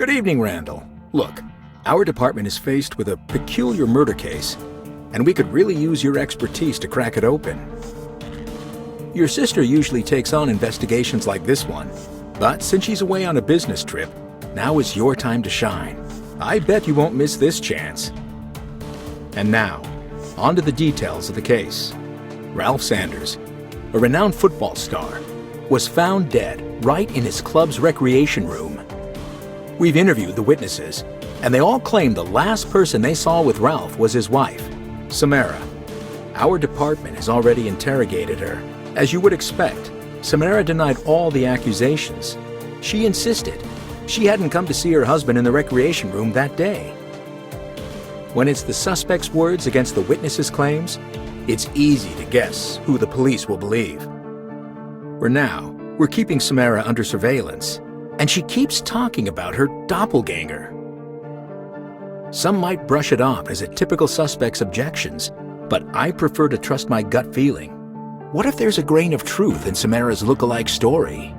Good evening, Randall. Look, our department is faced with a peculiar murder case, and we could really use your expertise to crack it open. Your sister usually takes on investigations like this one, but since she's away on a business trip, now is your time to shine. I bet you won't miss this chance. And now, on to the details of the case. Ralph Sanders, a renowned football star, was found dead right in his club's recreation room. We've interviewed the witnesses, and they all claim the last person they saw with Ralph was his wife, Samara. Our department has already interrogated her. As you would expect, Samara denied all the accusations. She insisted she hadn't come to see her husband in the recreation room that day. When it's the suspect's words against the witness's claims, it's easy to guess who the police will believe. For now, we're keeping Samara under surveillance, and she keeps talking about her doppelganger. Some might brush it off as a typical suspect's objections, but I prefer to trust my gut feeling. What if there's a grain of truth in Samara's look-alike story?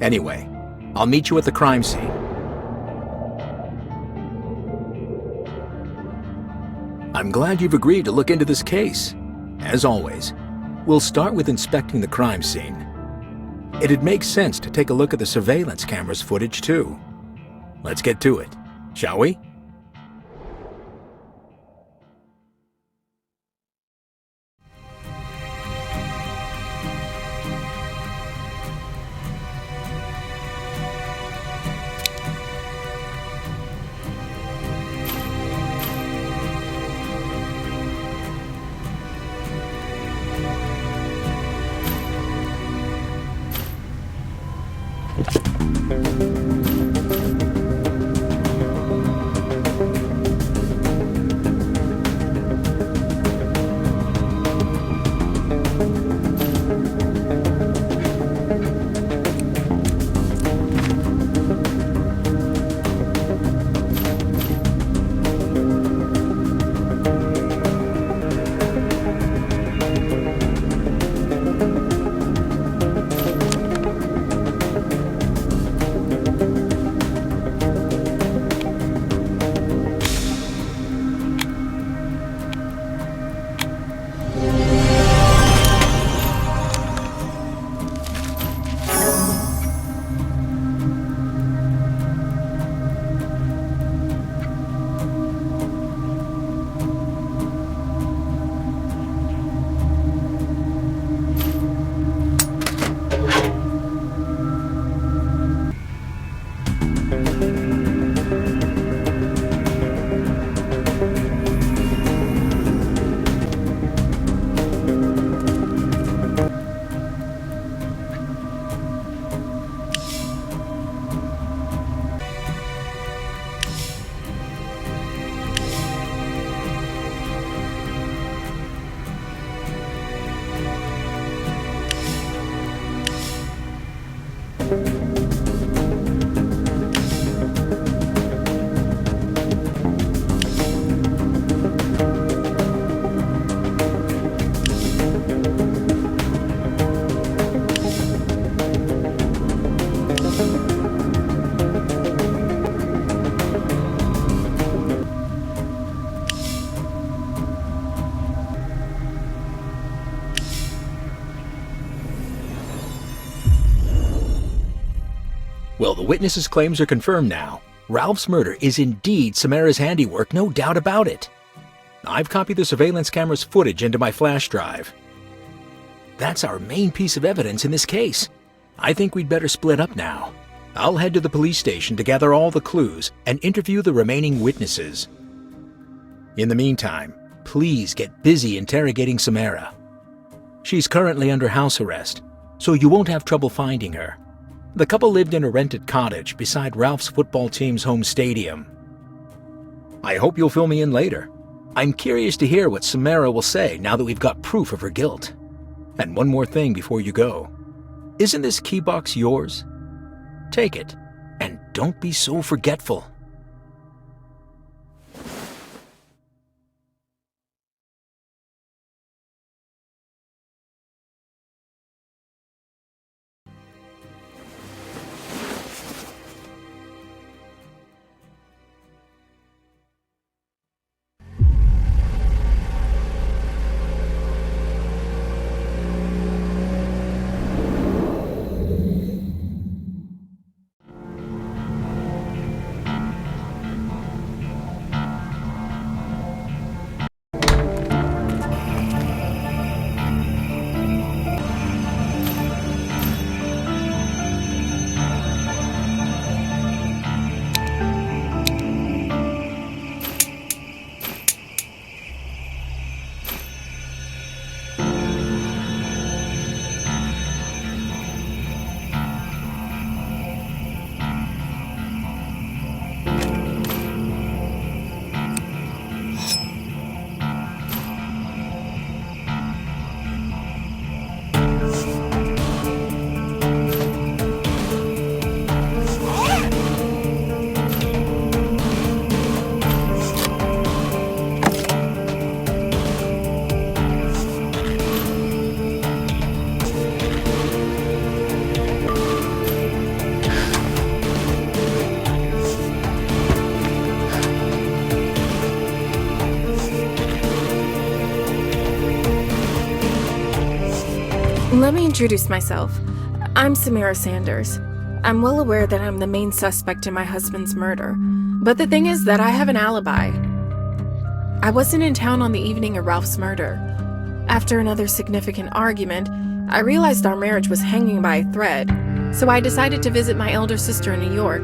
Anyway, I'll meet you at the crime scene. I'm glad you've agreed to look into this case. As always, we'll start with inspecting the crime scene. It'd make sense to take a look at the surveillance camera's footage too. Let's get to it, shall we? Well, the witness's claims are confirmed now. Ralph's murder is indeed Samara's handiwork, no doubt about it. I've copied the surveillance camera's footage into my flash drive. That's our main piece of evidence in this case. I think we'd better split up now. I'll head to the police station to gather all the clues and interview the remaining witnesses. In the meantime, please get busy interrogating Samara. She's currently under house arrest, so you won't have trouble finding her. The couple lived in a rented cottage beside Ralph's football team's home stadium. I hope you'll fill me in later. I'm curious to hear what Samara will say now that we've got proof of her guilt. And one more thing before you go. Isn't this key box yours? Take it, and don't be so forgetful. Let me introduce myself. I'm Samara Sanders. I'm well aware that I'm the main suspect in my husband's murder, but the thing is that I have an alibi. I wasn't in town on the evening of Ralph's murder. After another significant argument, I realized our marriage was hanging by a thread, so I decided to visit my elder sister in New York.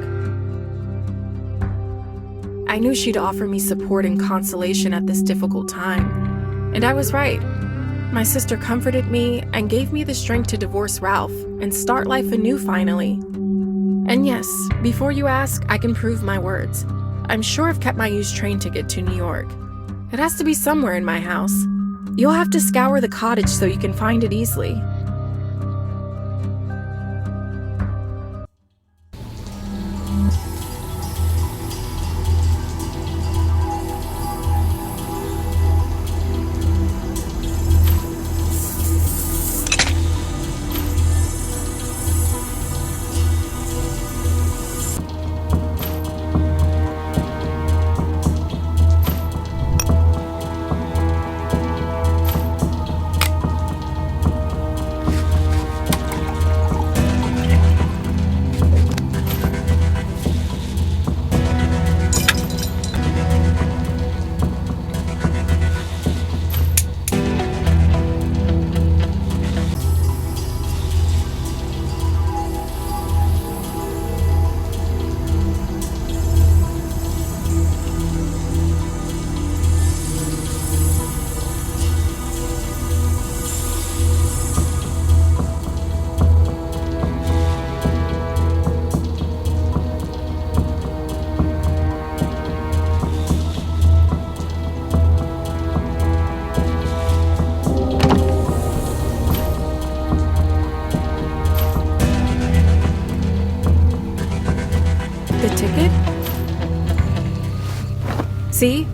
I knew she'd offer me support and consolation at this difficult time, and I was right. My sister comforted me and gave me the strength to divorce Ralph and start life anew finally. And yes, before you ask, I can prove my words. I'm sure I've kept my used train ticket to New York. It has to be somewhere in my house. You'll have to scour the cottage so you can find it easily. See?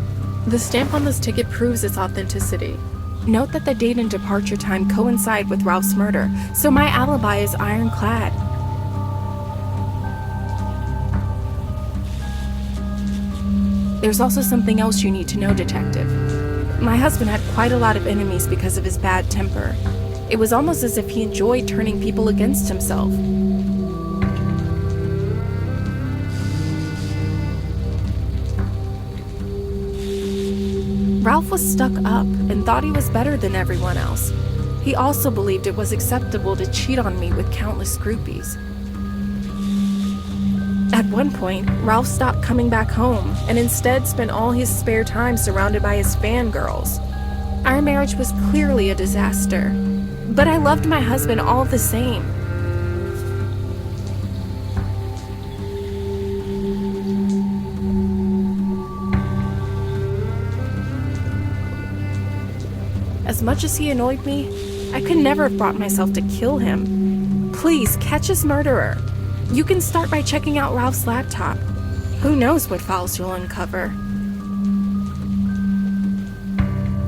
The stamp on this ticket proves its authenticity. Note that the date and departure time coincide with Ralph's murder, so my alibi is ironclad. There's also something else you need to know, Detective. My husband had quite a lot of enemies because of his bad temper. It was almost as if he enjoyed turning people against himself. Ralph was stuck up and thought he was better than everyone else. He also believed it was acceptable to cheat on me with countless groupies. At one point, Ralph stopped coming back home and instead spent all his spare time surrounded by his fangirls. Our marriage was clearly a disaster, but I loved my husband all the same. As much as he annoyed me, I could never have brought myself to kill him. Please, catch his murderer. You can start by checking out Ralph's laptop. Who knows what files you'll uncover.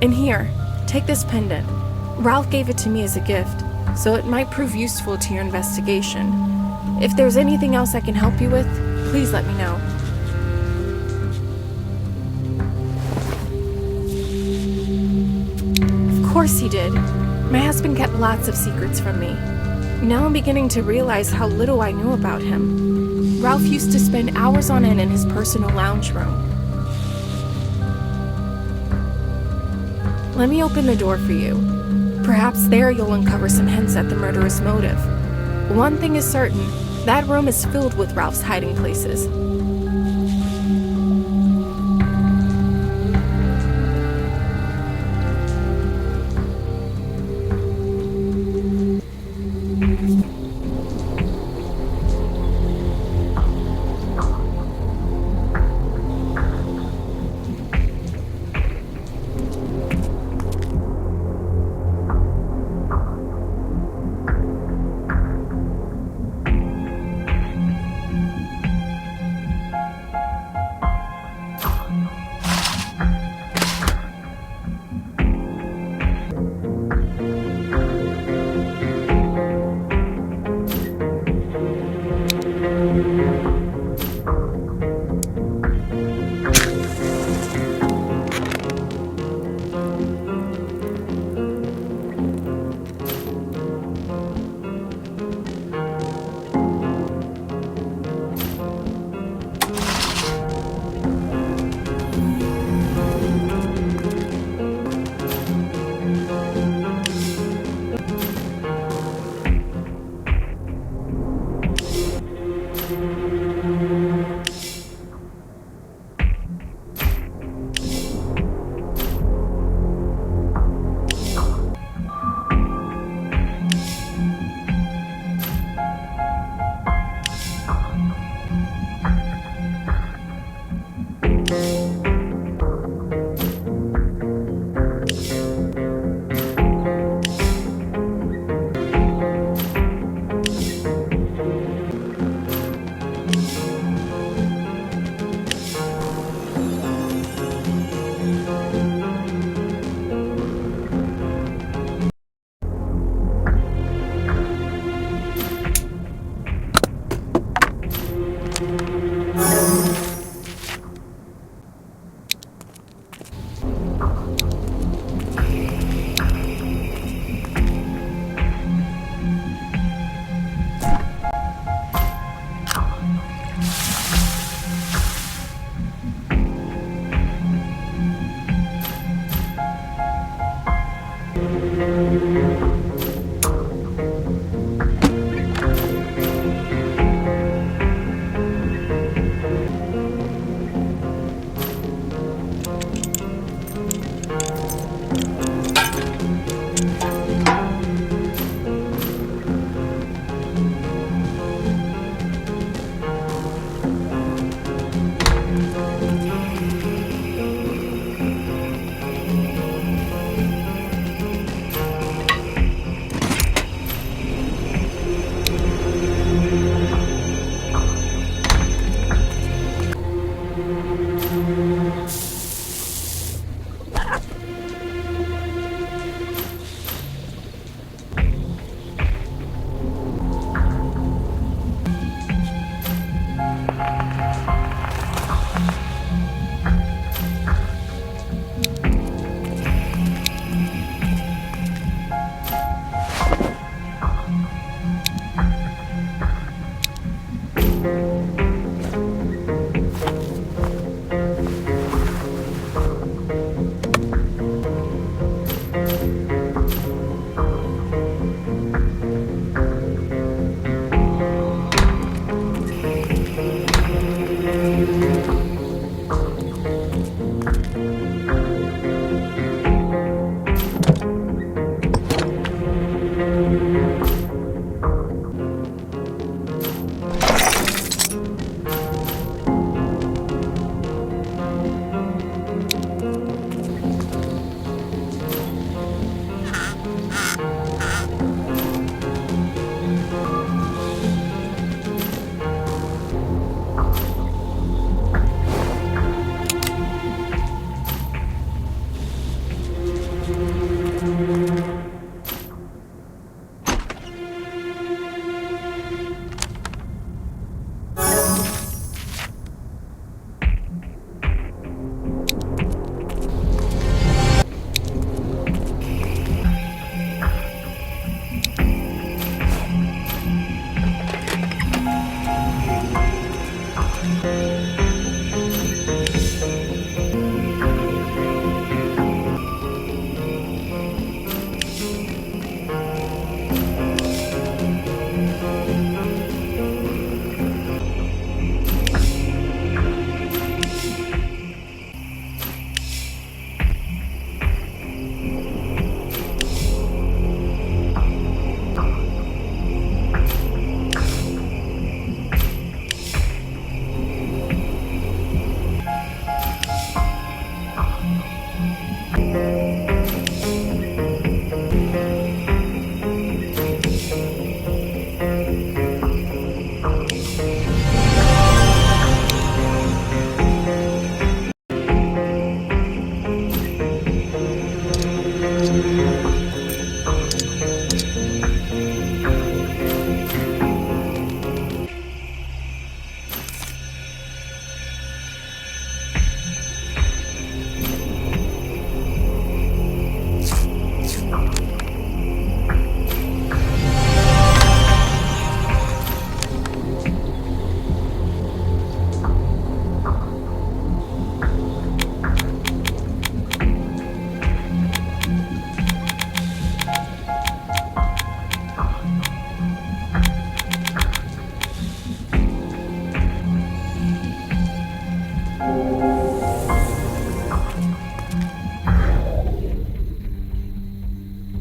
And here, take this pendant. Ralph gave it to me as a gift, so it might prove useful to your investigation. If there's anything else I can help you with, please let me know. Of course he did. My husband kept lots of secrets from me. Now I'm beginning to realize how little I knew about him. Ralph used to spend hours on end in his personal lounge room. Let me open the door for you. Perhaps there you'll uncover some hints at the murderous motive. One thing is certain, that room is filled with Ralph's hiding places.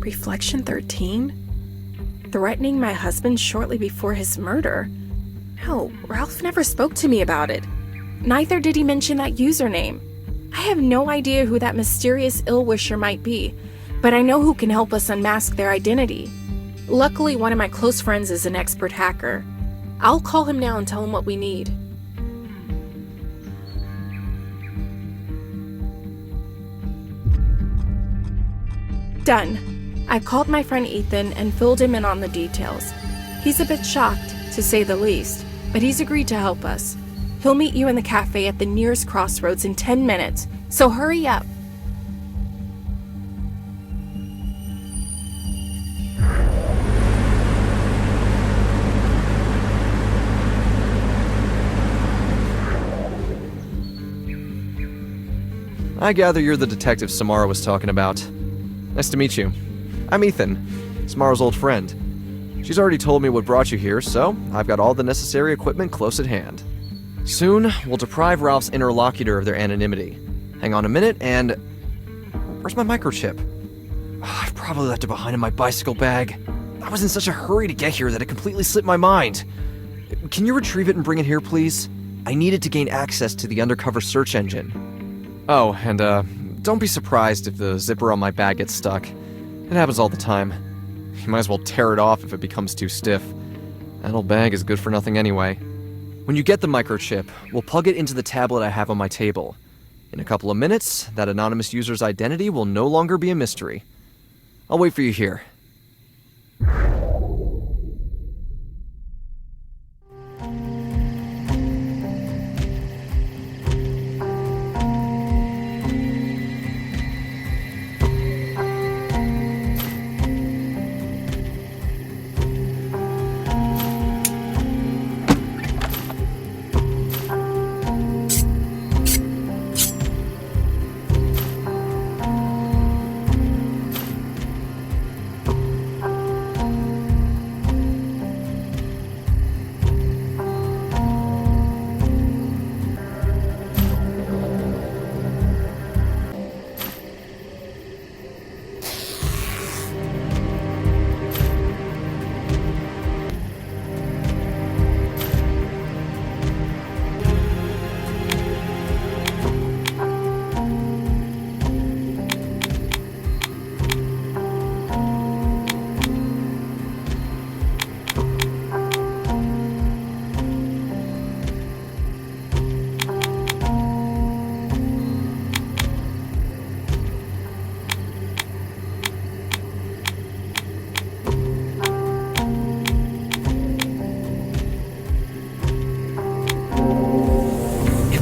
Reflection 13? Threatening my husband shortly before his murder? No, Ralph never spoke to me about it. Neither did he mention that username. I have no idea who that mysterious ill-wisher might be, but I know who can help us unmask their identity. Luckily, one of my close friends is an expert hacker. I'll call him now and tell him what we need. Done. I've called my friend Ethan and filled him in on the details. He's a bit shocked, to say the least, but he's agreed to help us. He'll meet you in the cafe at the nearest crossroads in 10 minutes, so hurry up. I gather you're the detective Samara was talking about. Nice to meet you. I'm Ethan, Samara's old friend. She's already told me what brought you here, so I've got all the necessary equipment close at hand. Soon, we'll deprive Ralph's interlocutor of their anonymity. Hang on a minute, and... Where's my microchip? I've probably left it behind in my bicycle bag. I was in such a hurry to get here that it completely slipped my mind. Can you retrieve it and bring it here, please? I need it to gain access to the undercover search engine. Oh, and don't be surprised if the zipper on my bag gets stuck. It happens all the time. You might as well tear it off if it becomes too stiff. That old bag is good for nothing anyway. When you get the microchip, we'll plug it into the tablet I have on my table. In a couple of minutes, that anonymous user's identity will no longer be a mystery. I'll wait for you here.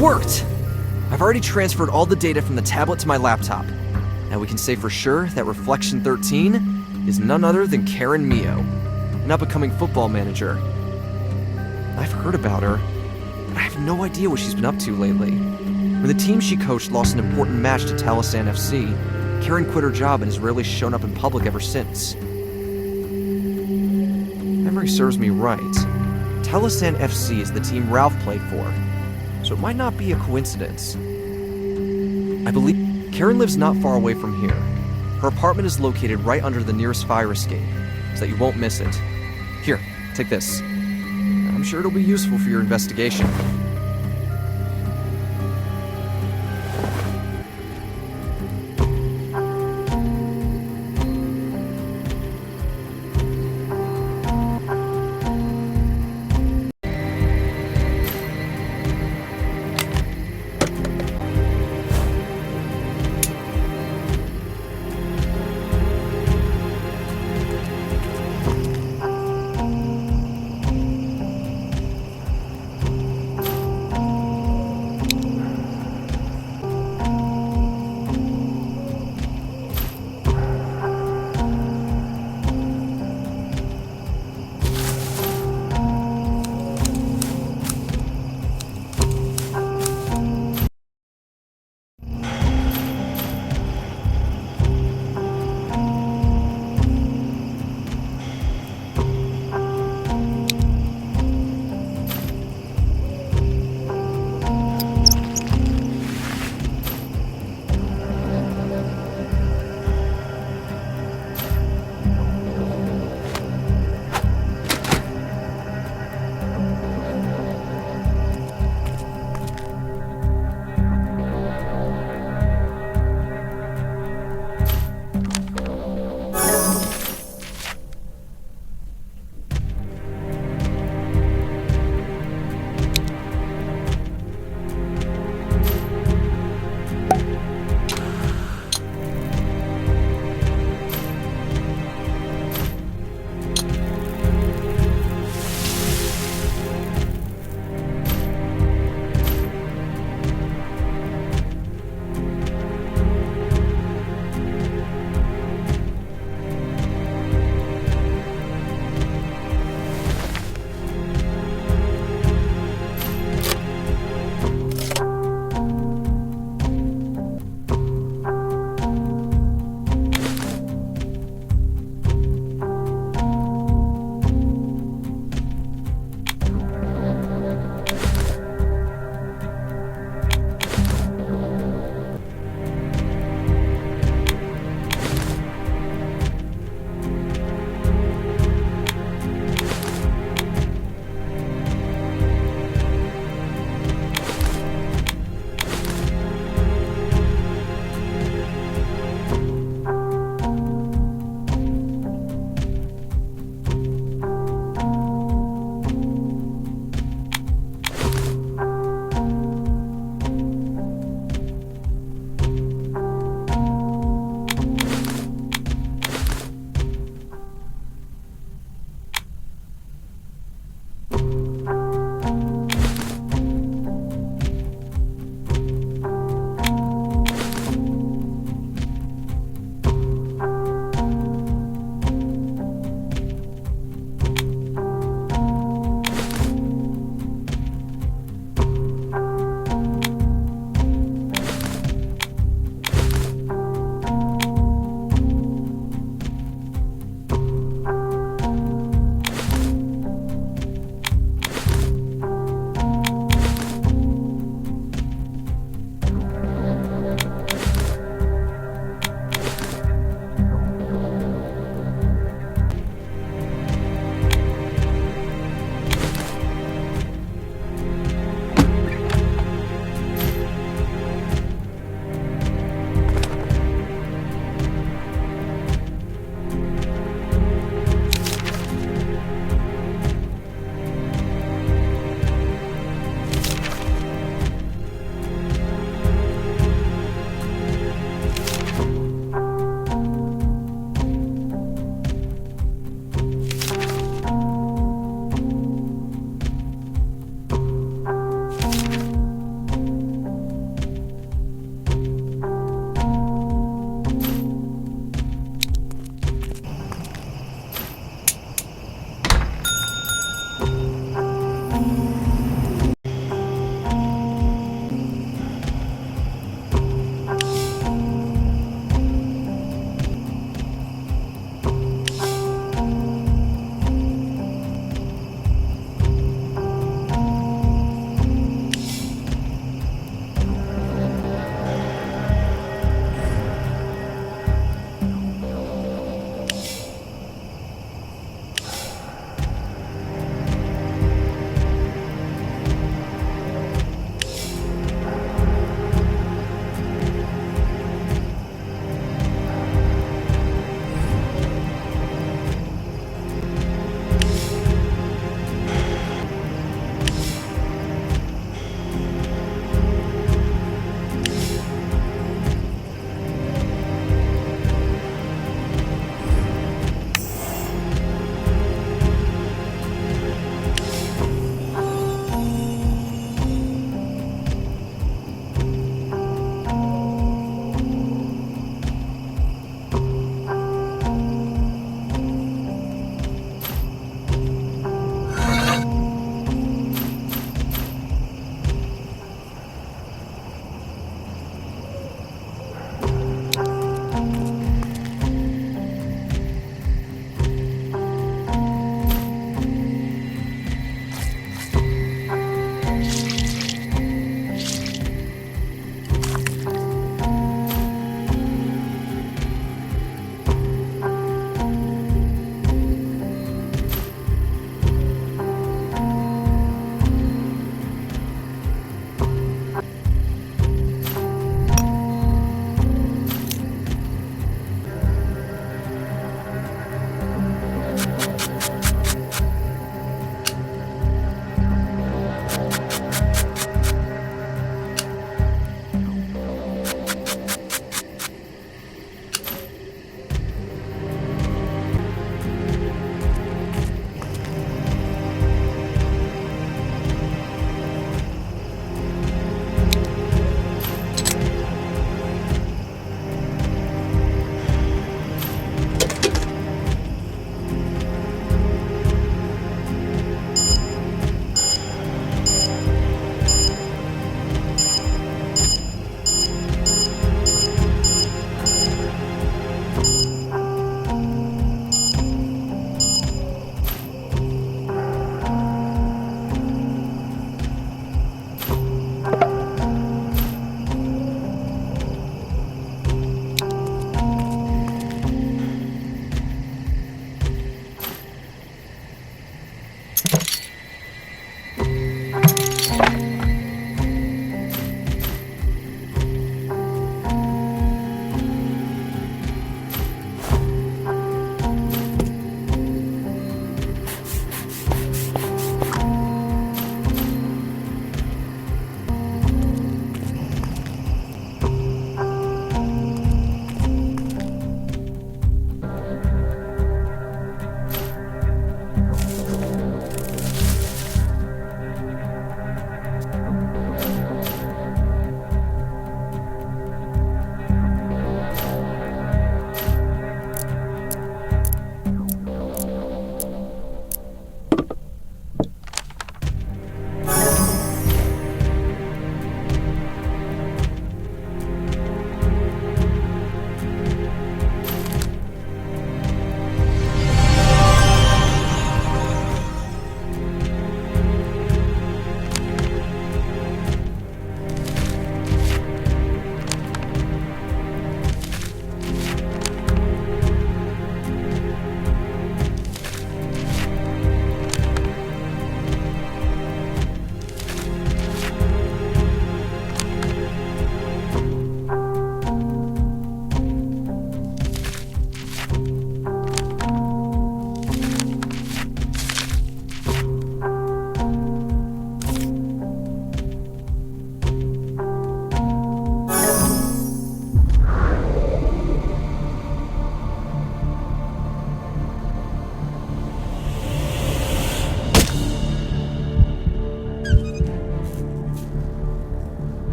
Worked! I've already transferred all the data from the tablet to my laptop. Now we can say for sure that Reflection 13 is none other than Karen Mio, an up-and-coming football manager. I've heard about her, but I have no idea what she's been up to lately. When the team she coached lost an important match to Talisan FC, Karen quit her job and has rarely shown up in public ever since. Memory serves me right. Talisan FC is the team Ralph played for, so it might not be a coincidence. I believe Karen lives not far away from here. Her apartment is located right under the nearest fire escape, so that you won't miss it. Here, take this. I'm sure it'll be useful for your investigation.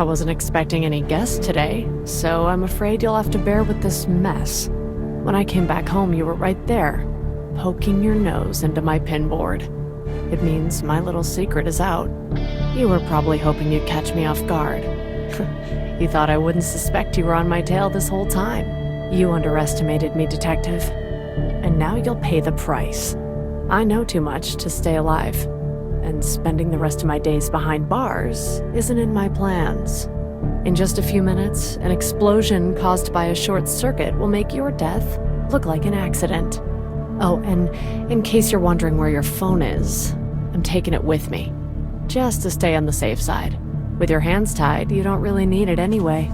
I wasn't expecting any guests today, so I'm afraid you'll have to bear with this mess. When I came back home, you were right there, poking your nose into my pinboard. It means my little secret is out. You were probably hoping you'd catch me off guard. You thought I wouldn't suspect you were on my tail this whole time. You underestimated me, Detective. And now you'll pay the price. I know too much to stay alive, and spending the rest of my days behind bars isn't in my plans. In just a few minutes, an explosion caused by a short circuit will make your death look like an accident. Oh, and in case you're wondering where your phone is, I'm taking it with me, just to stay on the safe side. With your hands tied, you don't really need it anyway.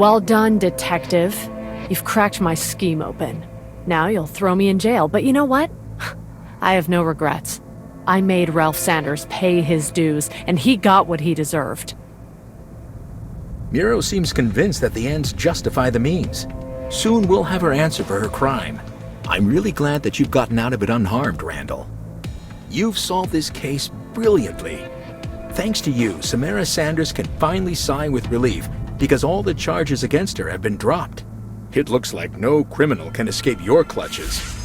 Well done, detective. You've cracked my scheme open. Now you'll throw me in jail, but you know what? I have no regrets. I made Ralph Sanders pay his dues, and he got what he deserved. Miro seems convinced that the ends justify the means. Soon we'll have her answer for her crime. I'm really glad that you've gotten out of it unharmed, Randall. You've solved this case brilliantly. Thanks to you, Samara Sanders can finally sigh with relief because all the charges against her have been dropped. It looks like no criminal can escape your clutches.